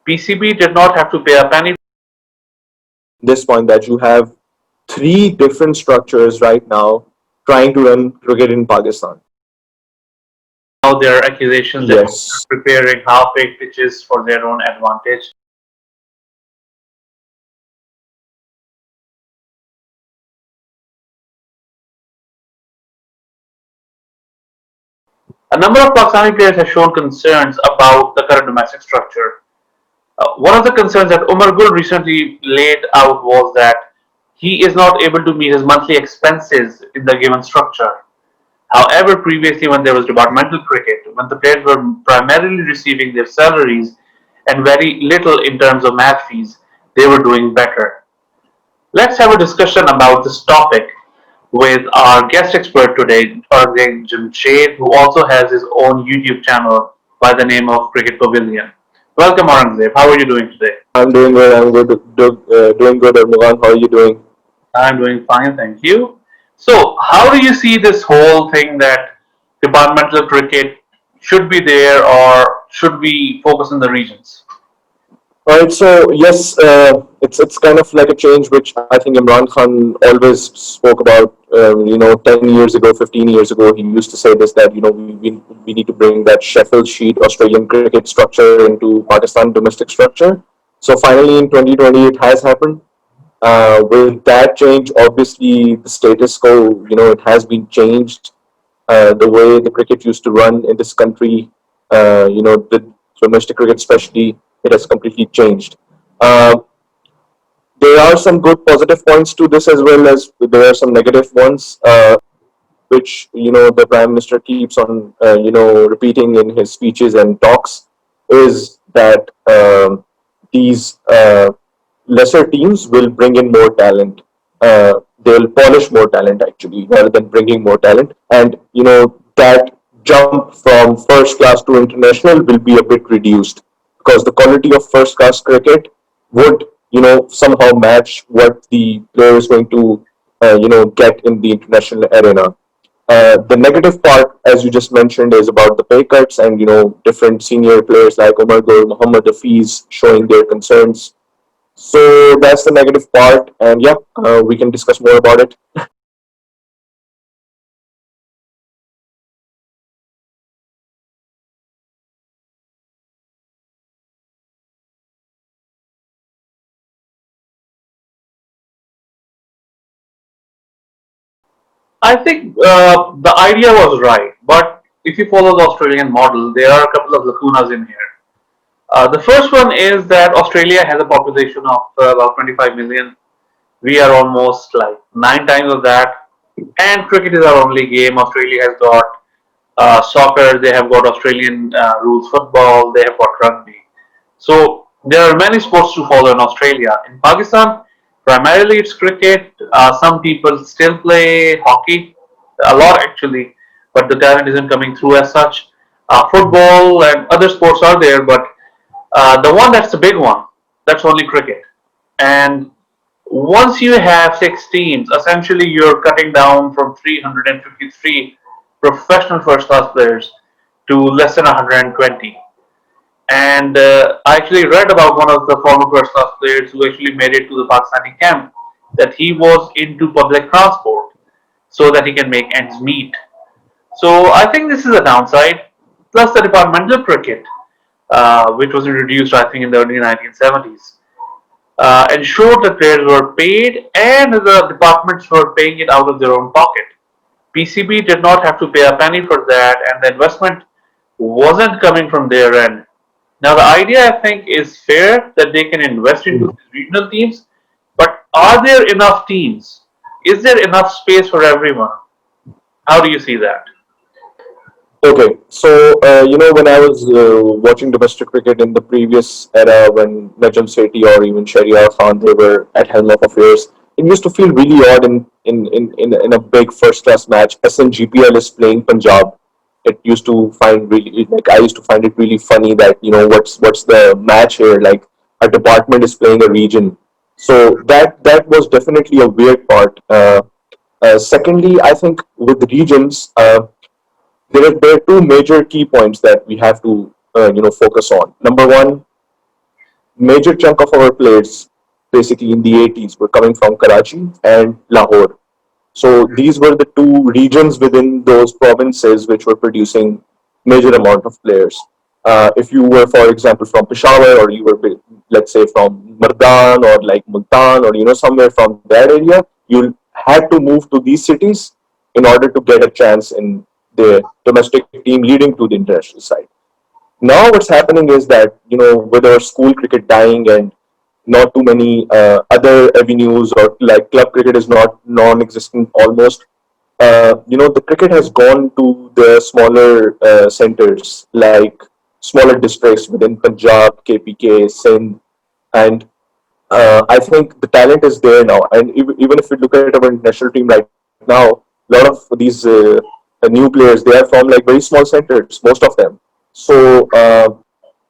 PCB did not have to pay a penny. This point that you have three different structures right now trying to run cricket in Pakistan. Now there are accusations that Yes. they're preparing half-baked pitches for their own advantage. A number of Pakistani players have shown concerns about the current domestic structure. One of the concerns that Umar Gul recently laid out was that he is not able to meet his monthly expenses in the given structure. However, previously, when there was departmental cricket, when the players were primarily receiving their salaries and very little in terms of match fees, they were doing better. Let's have a discussion about this topic with our guest expert today, Aurangzeb Jamshed, who also has his own YouTube channel by the name of Cricket Pavilion. Welcome, Aurangzeb. How are you doing today? I'm doing good. I'm good. Doing good. Imran, how are you doing? I'm doing fine, thank you. So, how do you see this whole thing that departmental cricket should be there, or should we focus on the regions? All right. So yes, it's kind of like a change which I think Imran Khan always spoke about. 10 years ago, 15 years ago, he used to say this that we need to bring that Sheffield sheet Australian cricket structure into Pakistan domestic structure. So finally, in 2020, it has happened. With that change, obviously the status quo, it has been changed. The way the cricket used to run in this country, the domestic cricket especially, it has completely changed. Uh, there are some good positive points to this as well as there are some negative ones, which the prime minister keeps on repeating in his speeches and talks, is that these lesser teams will bring in more talent. They'll polish more talent actually, rather than bringing more talent. And that jump from first class to international will be a bit reduced because the quality of first class cricket would somehow match what the player is going to get in the international arena. The negative part, as you just mentioned, is about the pay cuts and different senior players like Umar Gul, Muhammad Hafeez showing their concerns. So that's the negative part, and yeah, we can discuss more about it. I think the idea was right, but if you follow the Australian model, there are a couple of lacunas in here. The first one is that Australia has a population of about 25 million. We are almost like nine times of that, and cricket is our only game. Australia has got soccer, they have got Australian rules football, they have got rugby. So there are many sports to follow in Australia. In Pakistan, primarily it's cricket. Some people still play hockey, a lot actually, but the talent isn't coming through as such. Football and other sports are there, but the one that's the big one, that's only cricket. And once you have six teams, essentially you're cutting down from 353 professional first class players to less than 120. And I actually read about one of the former first class players who actually made it to the Pakistani camp that he was into public transport so that he can make ends meet. So I think this is a downside. Plus the departmental cricket, which was introduced I think in the early 1970s, ensured that players were paid and the departments were paying it out of their own pocket. PCB did not have to pay a penny for that, and the investment wasn't coming from their end. Now, the idea I think is fair that they can invest into these regional teams, but are there enough teams? Is there enough space for everyone? How do you see that? Okay, so when I was watching domestic cricket in the previous era, when Najam Sethi or even Shahryar Khan they were at helm of affairs, it used to feel really odd in a big first class match. SNGPL is playing Punjab. It used to find really like I used to find it really funny that what's the match here, like a department is playing a region. So that was definitely a weird part. Secondly, I think with the regions. There are two major key points that we have to focus on. Number one, major chunk of our players, basically in the 80s, were coming from Karachi and Lahore. So these were the two regions within those provinces which were producing major amount of players. If you were, for example, from Peshawar, or you were, let's say, from Mardan or like Multan, or somewhere from that area, you had to move to these cities in order to get a chance in the domestic team leading to the international side. Now what's happening is that with our school cricket dying and not too many other avenues, or like club cricket is not non-existent almost. The cricket has gone to the smaller centers, like smaller districts within Punjab, KPK, Sindh, and I think the talent is there now. And even if we look at our national team right now, a lot of these new players, they are from like very small centers, most of them. So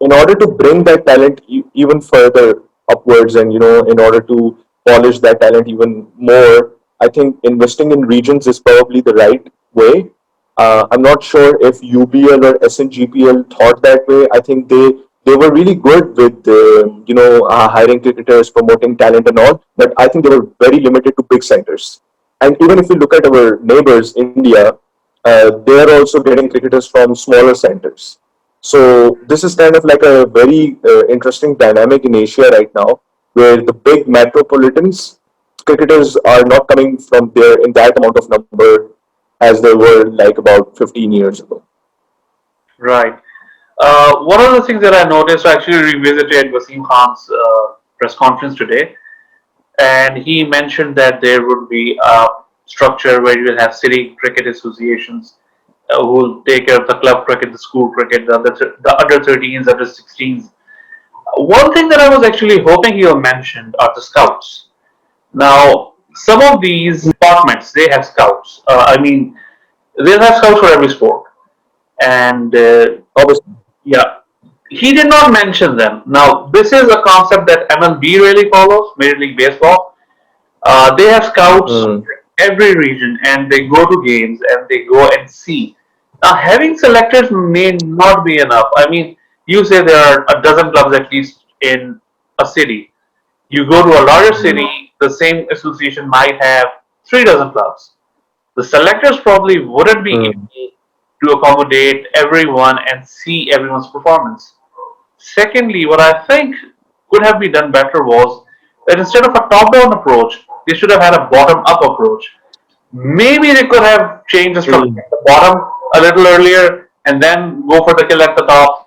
in order to bring that talent even further upwards, and in order to polish that talent even more, I think investing in regions is probably the right way. I'm not sure if UBL or SNGPL thought that way. I think they were really good with hiring cricketers, promoting talent and all, but I think they were very limited to big centers. And even if we look at our neighbors, India, they are also getting cricketers from smaller centers. So this is kind of like a very interesting dynamic in Asia right now, where the big metropolitans cricketers are not coming from there in that amount of number as they were like about 15 years ago. Right. One of the things that I noticed, I actually revisited Wasim Khan's press conference today, and he mentioned that there would be a structure where you will have city cricket associations who will take care of the club cricket, the school cricket, the under 13s, under 16s. One thing that I was actually hoping he will mention are the scouts. Now, some of these departments they have scouts. I mean, they have scouts for every sport, and Obviously. yeah, he did not mention them. Now, this is a concept that MLB really follows, Major League Baseball. They have scouts Mm, for every region, and they go to games and they go and see. Now, having selectors may not be enough. I mean, you say there are a dozen clubs at least in a city. You go to a larger mm, city, the same association might have 3 dozen clubs. The selectors probably wouldn't be mm. able to accommodate everyone and see everyone's performance. Secondly, what I think could have been done better was that instead of a top down approach, they should have had a bottom up approach. Maybe they could have changed the structure Mm. at the bottom a little earlier and then go for the kill at the top.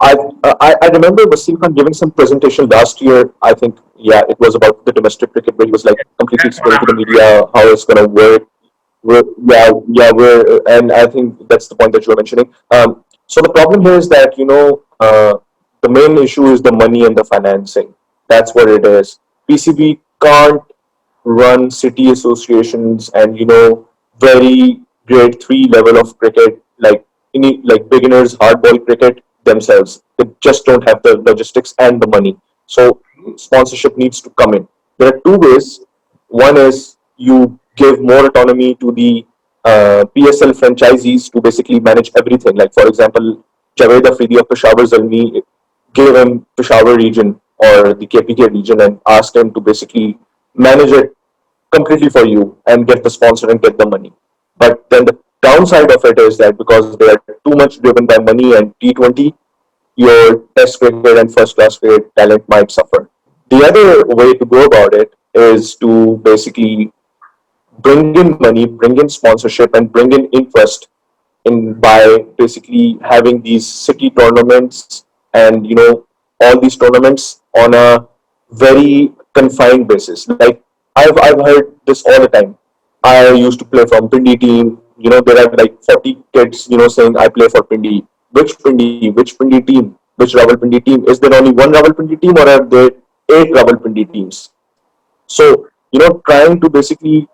I, I remember Wasim Khan giving some presentation last year. I think, yeah, it was about the domestic cricket, where he was like completely That's what explaining I to the was media how it's going to work. Yeah, yeah, and I think that's the point that you were mentioning. So the problem here is that the main issue is the money and the financing. That's what it is. PCB can't run city associations and very grade three level of cricket, like like beginners hardball cricket themselves. They just don't have the logistics and the money. So sponsorship needs to come in. There are two ways. One is you give more autonomy to the PSL franchisees to basically manage everything. Like, for example, Javed Afridi of Peshawar Zalmi, give him Peshawar region or the KPK region and ask him to basically manage it completely for you and get the sponsor and get the money. But then the downside of it is that because they are too much driven by money and T20, your test cricket and first class cricket talent might suffer. The other way to go about it is to basically bring in money, bring in sponsorship, and bring in interest in by basically having these city tournaments and all these tournaments on a very confined basis. Like I've heard this all the time. I used to play from Pindi team. There are like 40 kids saying I play for Pindi. Which Pindi? Which Pindi team? Which Rawalpindi team? Is there only one Rawalpindi team, or are there 8 Rawalpindi teams? So trying to basically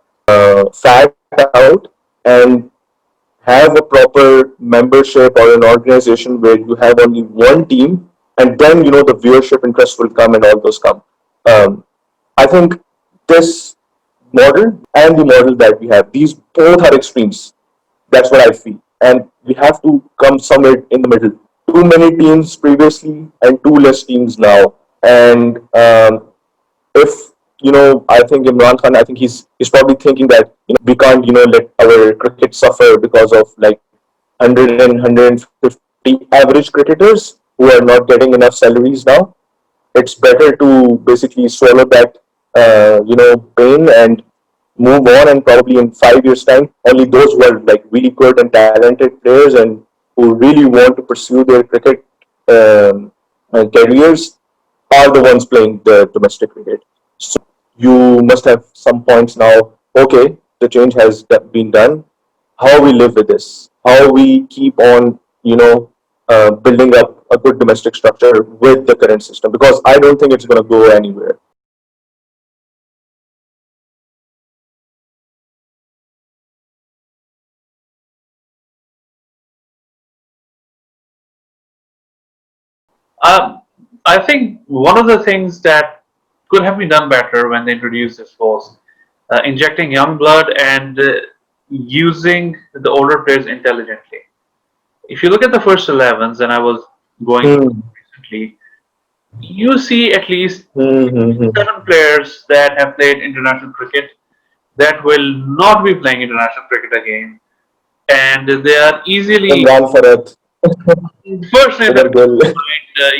fat out and have a proper membership or an organization where you have only one team, and then the viewership interest will come and all those come. um, I think this model and the model that we have, these both are extremes. That's what I feel. And we have to come somewhere in the middle. Too many teams previously and too less teams now. And if I think Imran Khan, I think he's probably thinking that we can't let our cricket suffer because of like 150 average cricketers who are not getting enough salaries now. It's better to basically swallow that pain and move on, and probably in 5 years time only those who are like really good and talented players and who really want to pursue their cricket um, careers are the ones playing the domestic cricket. So you must have some points now. Okay, the change has been done. How we live with this? How we keep on, building up a good domestic structure with the current system? Because I don't think it's going to go anywhere. Um, I think one of the things that could have been done better when they introduced this was injecting young blood and using the older players intelligently. If you look at the first 11s, and I was going through Hmm. recently, you see at least Hmm. 7 players that have played international cricket that will not be playing international cricket again, and they are easily Imran Farhat, first name that Umar Gul,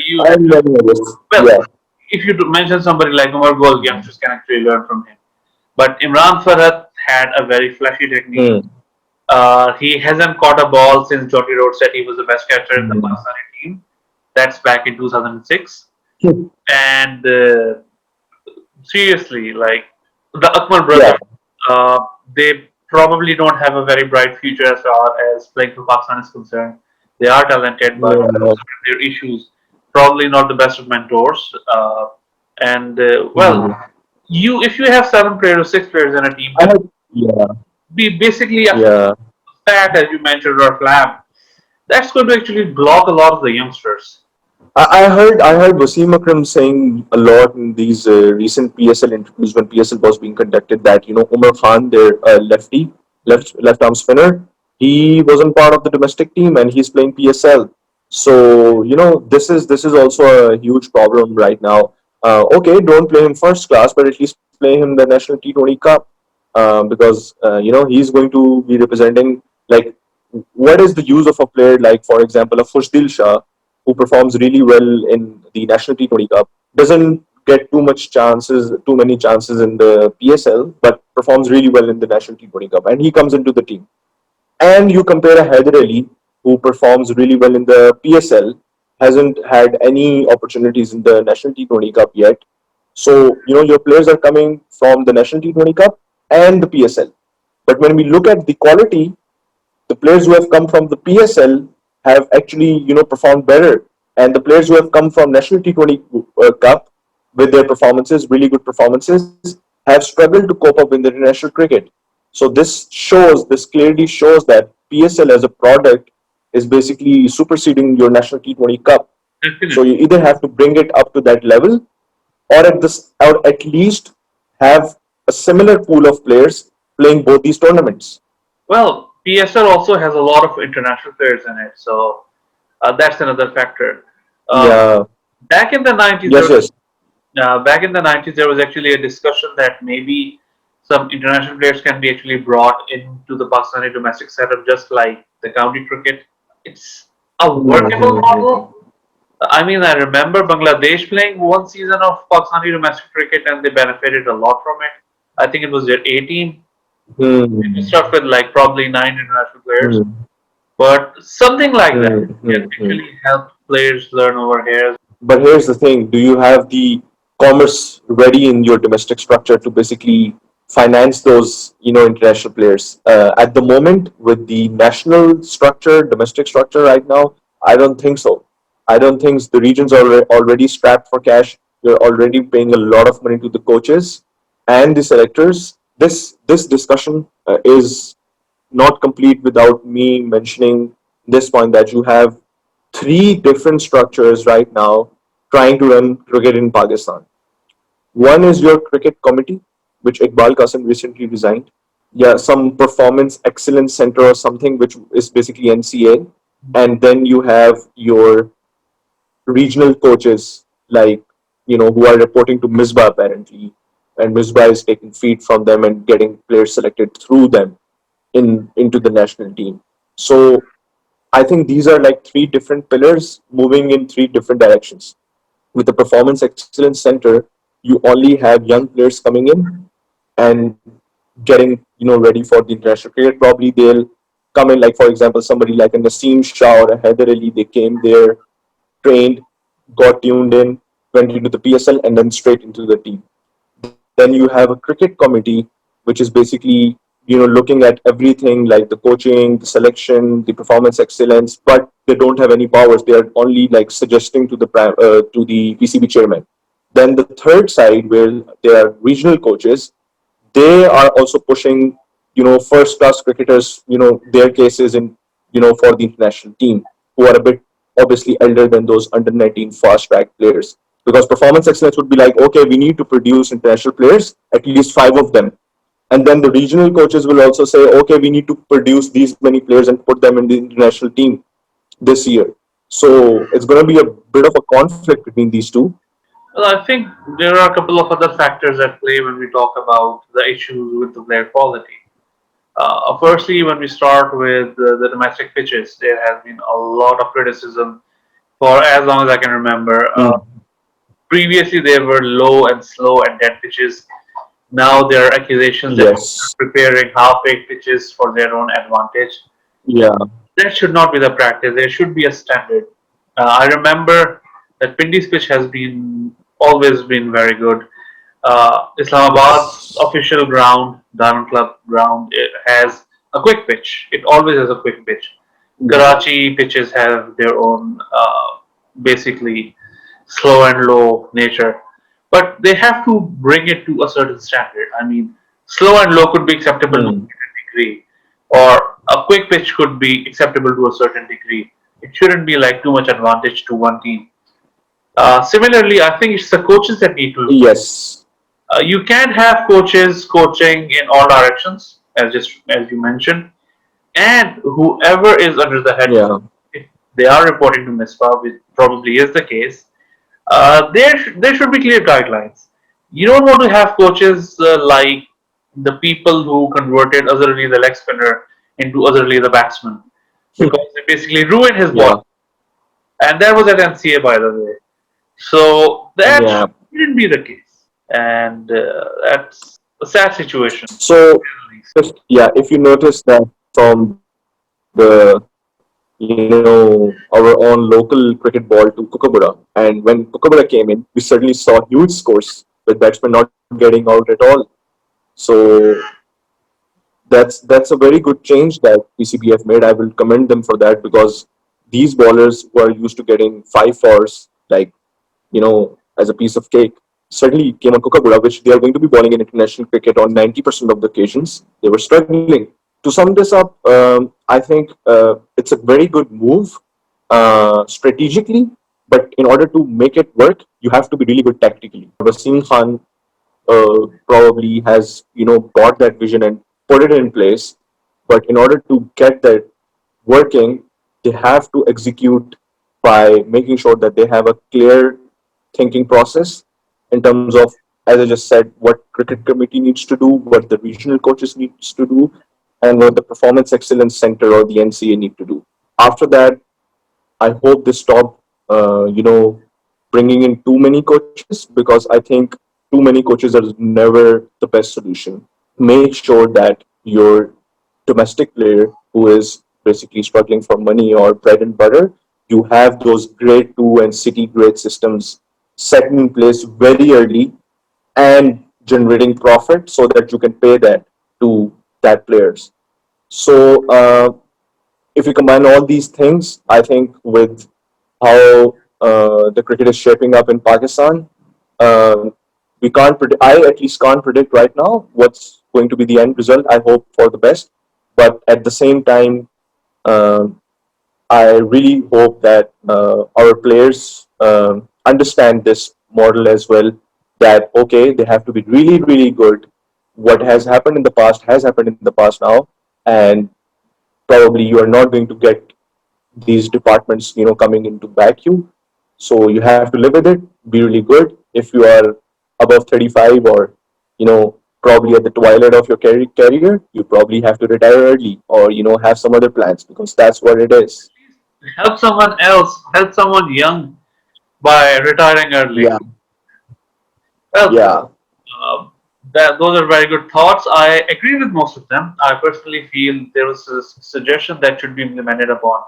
you and many others. well, Yeah. if you mention somebody like Umar Gol, youngsters can actually learn from him. But Imran Farhat had a very flashy technique. Hmm. He hasn't caught a ball since Jody Rhodes said he was the best catcher in the Hmm. Pakistani team. That's back in 2006. Hmm. And seriously, like the Akmal Yeah. brothers, they probably don't have a very bright future as far as playing for Pakistan is concerned. They are talented, but Yeah. their issues, probably not the best of mentors. And well, Hmm. you if you have 7 players or 6 players in a team, I then have, yeah. be basically a Yeah. fat, as you mentioned, or a flap. That's going to actually block a lot of the youngsters. I heard Wasim Akram saying a lot in these recent PSL interviews when PSL was being conducted that Umar Khan, their lefty, left arm spinner, he wasn't part of the domestic team and he's playing PSL. So this is also a huge problem right now. Okay, don't play him first class, but at least play him the National T20 Cup, because he's going to be representing, like, what is the use of a player like, for example, a Fushdil Shah, who performs really well in the National T20 Cup, doesn't get too many chances in the PSL, but performs really well in the National T20 Cup, and he comes into the team. And you compare a Haider Ali, who performs really well in the PSL, hasn't had any opportunities in the National T20 Cup yet. So your players are coming from the National T20 Cup and the PSL. But when we look at the quality, the players who have come from the PSL have actually performed better, and the players who have come from National T20 Cup with their performances, really good performances, have struggled to cope up in the international cricket. So this clearly shows that PSL as a product is basically superseding your National T20 Cup. So Definitely. you either have to bring it up to that level, or at least have a similar pool of players playing both these tournaments. Well, PSL also has a lot of international players in it, so that's another factor. Uh, Yeah. back in the 90s, Yes. Yes. there was actually a discussion that maybe some international players can be actually brought into the Pakistani domestic setup, just like the county cricket. It's a workable Mm-hmm. model. I mean, I remember Bangladesh playing one season of Pakistani domestic cricket, and they benefited a lot from it. I think it was their A team. It was Mm-hmm. stuff with like probably 9 international players, Mm-hmm. but something like that can Mm-hmm. actually help players learn over here. But here's the thing: do you have the commerce ready in your domestic structure to basically finance those, international players? At the moment, with the national structure, domestic structure right now, I don't think so. I don't think the regions are already strapped for cash. You're already paying a lot of money to the coaches and the selectors. This discussion is not complete without me mentioning this point, that you have three different structures right now trying to run cricket in Pakistan. One is your cricket committee, which Iqbal Qasim recently resigned. Yeah, some performance excellence center or something, which is basically NCA. And then you have your regional coaches, like, who are reporting to Misbah apparently, and Misbah is taking feed from them and getting players selected through them into the national team. So I think these are like three different pillars moving in three different directions. With the Performance Excellence Center, you only have young players coming in and getting ready for the international cricket. Probably they'll come in, like, for example, somebody like a Naseem Shah or a Haider Ali. They came there, trained, got tuned in, went into the PSL, and then straight into the team. Then you have a cricket committee, which is basically looking at everything like the coaching, the selection, the performance excellence, but they don't have any powers. They are only like suggesting to the PCB chairman. Then the third side, where there are regional coaches, they are also pushing first class cricketers, their cases in for the international team, who are a bit obviously elder than those under 19 fast track players, because performance excellence would be like, okay, we need to produce international players, at least five of them. And then the regional coaches will also say, okay, we need to produce these many players and put them in the international team this year. So it's going to be a bit of a conflict between these two. Well, I think there are a couple of other factors at play when we talk about the issues with the player quality. Firstly, when we start with the domestic pitches, there has been a lot of criticism for as long as I can remember. Mm. Previously, they were low and slow and dead pitches. Now there are accusations that Yes. they're preparing half-baked pitches for their own advantage. Yeah. That should not be the practice. There should be a standard. I remember that Pindi's pitch has been always been very good. Islamabad's Yes. official ground, Diamond Club ground, it has a quick pitch. It always has a quick pitch. Karachi pitches have their own, basically, slow and low nature, but they have to bring it to a certain standard. I mean, slow and low could be acceptable to a Mm. certain degree, or a quick pitch could be acceptable to a certain degree. It shouldn't be like too much advantage to one team. Similarly, I think it's the coaches that need to look. Yes. You can't have coaches coaching in all directions, as you mentioned, and whoever is under the head coach, Yeah. if they are reporting to MISPA, which probably is the case, there should be clear guidelines. You don't want to have coaches like the people who converted Azhar Ali, the leg spinner, into Azhar Ali, the batsman, because they basically ruined his ball. Yeah. And that was at NCA, by the way. So that Yeah. shouldn't be the case, and that's a sad situation. So, if you notice that from our own local cricket ball to Kookaburra, and when Kookaburra came in, we suddenly saw huge scores with batsmen not getting out at all. So that's a very good change that PCB have made. I will commend them for that, because these bowlers who are used to getting five fours, like, as a piece of cake, suddenly came on Kookaburra, which they are going to be bowling in international cricket on 90% of the occasions. They were struggling. To sum this up, I think it's a very good move strategically, but in order to make it work, you have to be really good tactically. Wasim Khan probably has got that vision and put it in place, but in order to get that working, they have to execute by making sure that they have a clear thinking process in terms of, as I just said, what cricket committee needs to do, what the regional coaches needs to do, and what the performance excellence center or the NCA need to do. After that, I hope they stop, bringing in too many coaches, because I think too many coaches are never the best solution. Make sure that your domestic player who is basically struggling for money or bread and butter, you have those grade two and city grade systems set in place very early and generating profit so that you can pay that to that players. So if you combine all these things, I think with how the cricket is shaping up in Pakistan, um, we can't predict. I at least can't predict right now what's going to be the end result. I hope for the best, but at the same time, um, I really hope that our players understand this model as well, that okay, they have to be really, really good. What has happened in the past has happened in the past now, and probably you are not going to get these departments, coming into back you. So you have to live with it, be really good. If you are above 35, or probably at the twilight of your career, you probably have to retire early, or have some other plans, because that's what it is. Help someone else, help someone young by retiring early. Yeah, Well, yeah. those are very good thoughts. I agree with most of them. I personally feel there was a suggestion that should be implemented upon.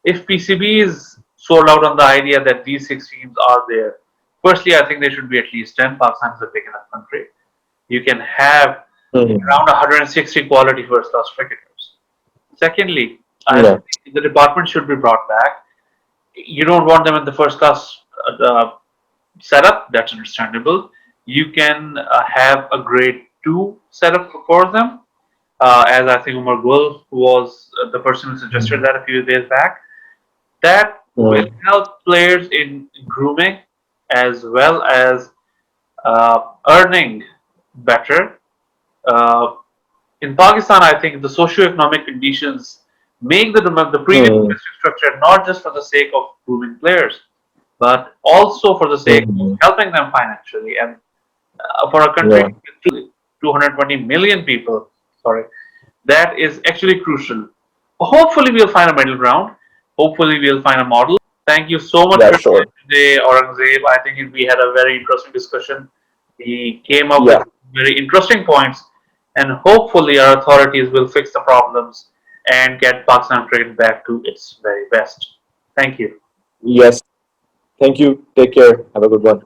If PCB is sold out on the idea that these six teams are there, firstly, I think there should be at least 10. Pakistan is a big enough country. You can have Mhm. around 160 quality first class cricketers. Secondly, I Yeah. think the department should be brought back. You don't want them in the first class setup, that's understandable. You can have a grade 2 setup for them, as I think Umar Gul was the person who suggested Mhm. that a few days back. That will Mhm. help players in grooming as well as earning better. Uh, in Pakistan, I think the socio-economic conditions make the premium Mhm. domestic structure not just for the sake of grooming players, but also for the sake of Mhm. helping them financially. And for a country Yeah. with 220 million people, sorry, that is actually crucial. Hopefully, we'll find a middle ground. Hopefully, we'll find a model. Thank you so much Yeah. for your Sure. time today, Aurangzeb. I think we had a very interesting discussion. We came up with Yeah. very interesting points, and hopefully, our authorities will fix the problems and get Pakistan cricket back to its very best. Thank you. Yes. Thank you. Take care. Have a good one.